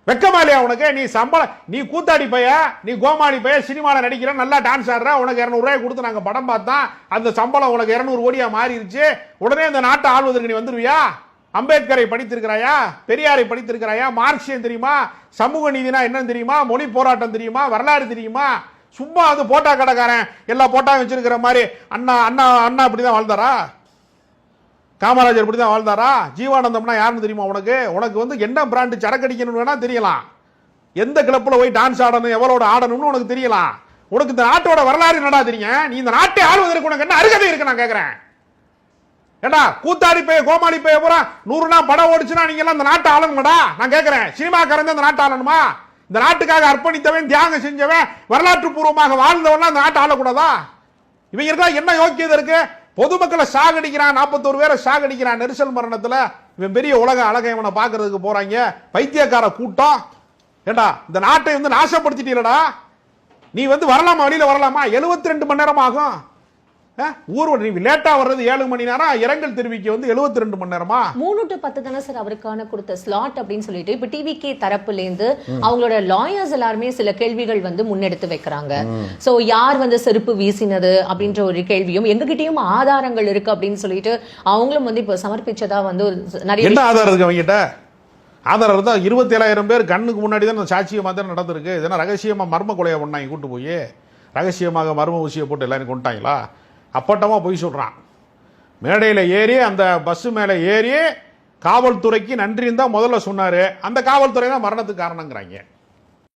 வெக்கமா இல்லையா உனக்கு? நீ சம்பளம், நீ கூத்தாடி பைய, நீ கோமாளி பைய, சினிமாவில் நடிக்கிற, நல்லா டான்ஸ் ஆடுற, உனக்கு 200 ரூபாய் கொடுத்து நாங்கள் படம் பார்த்தோம், அந்த சம்பளம் உனக்கு 200 கோடியா மாறிடுச்சு, உடனே இந்த நாட்டை ஆள்வதற்கு நீ வந்துருவியா? அம்பேத்கரை படித்திருக்கிறாயா? பெரியாரை படித்திருக்கிறாயா? மார்க்சியம் தெரியுமா? சமூக நீதினா என்னன்னு தெரியுமா? மொழி போராட்டம் தெரியுமா? வரலாறு தெரியுமா? சும்மா அது போட்டா கடைக்காரன் எல்லா போட்டாவும் வச்சிருக்கிற மாதிரி அண்ணா அண்ணா அண்ணா அப்படிதான் வாழ்ந்தாரா? காமராஜர் இப்படி தான் வாழ்ந்தாரா? ஜீவானந்தம்னா யாருன்னு தெரியுமா உனக்கு? உனக்கு வந்து என்ன பிராண்டு சரக்கு அடிக்கணும்னு வேணா தெரியலாம், எந்த கிளப்பில் போய் டான்ஸ் ஆடணும், எவ்வளோட ஆடணும்னு உனக்கு தெரியலாம். உனக்கு இந்த நாட்டோட வரலாறு என்னடா தெரியும்? நீ இந்த நாட்டை ஆளுவதற்கு உனக்கு என்ன அருகதை இருக்கு நான் கேட்கிறேன். ஏடா கூத்தாடி போய் கோமாளி போய் பூரா 100 நாள் படம் ஓடிச்சுன்னா நீங்க எல்லாம் இந்த நாட்டை ஆளணுமாடா நான் கேட்கிறேன். சினிமாக்காரன் இந்த நாட்டை ஆளணுமா? இந்த நாட்டுக்காக அர்ப்பணித்தவன், தியாகம் செஞ்சவன், வரலாற்று பூர்வமாக வாழ்ந்தவன் இந்த நாட்டை ஆளக்கூடாதா? இவங்க என்ன யோக்கியதை இருக்கு? பொதுமக்களை சாகடிக்கிறான், 41 பேரை சாகடிக்கிறான் நெரிசல் மரணத்துல. இவன் பெரிய உலக அழகை இவனை பாக்குறதுக்கு போறாங்க, பைத்தியக்கார கூட்டம். ஏண்டா இந்த நாட்டை வந்து நாசப்படுத்திட்டீங்களா? நீ வந்து வரலாமா? வழியில வரலாமா? 72 மணி நேரம் ஆகும். ஊர் லேட்டா வர்றது 7 மணி நேரம், இரங்கல் தெரிவிக்க வந்து 72 மணி நேரமா? 3 to 10 தானே சார் அவருக்கான கொடுத்த ஸ்லாட் அப்படின்னு சொல்லிட்டு இப்ப டிவிகே தரப்புல இருந்து அவங்களோட லாயர்ஸ் எல்லாருமே சில கேள்விகள் வந்து முன்னெடுத்து வைக்கிறாங்க. சோ யார் வந்து செருப்பு வீசினது அப்படின்ற ஒரு கேள்வியும், எங்ககிட்டயும் ஆதாரங்கள் இருக்கு அப்படின்னு சொல்லிட்டு அவங்களும் வந்து இப்ப சமர்ப்பிச்சதா வந்து நிறைய. என்ன ஆதாரம் இருக்கு அவங்ககிட்ட? ஆதாரம் தான் 27,000 பேர் கண்ணுக்கு முன்னாடி தான் சாட்சியமாக தான் நடந்திருக்கு. இதெல்லாம் ரகசியமா மர்ம கொலையை பண்ணாங்க, கூட்டு போய் ரகசியமாக மர்ம ஊசியை போட்டு எல்லாரும் கொண்டாங்களா? அப்பட்டமா போய் சொல்றான். மேடையில் ஏறி அந்த பஸ் மேல ஏறி காவல்துறைக்கு நன்றின்னு தான் முதல்ல சொன்னாரு. அந்த காவல்துறை தான் மரணத்துக்கு காரணங்கிறாங்க.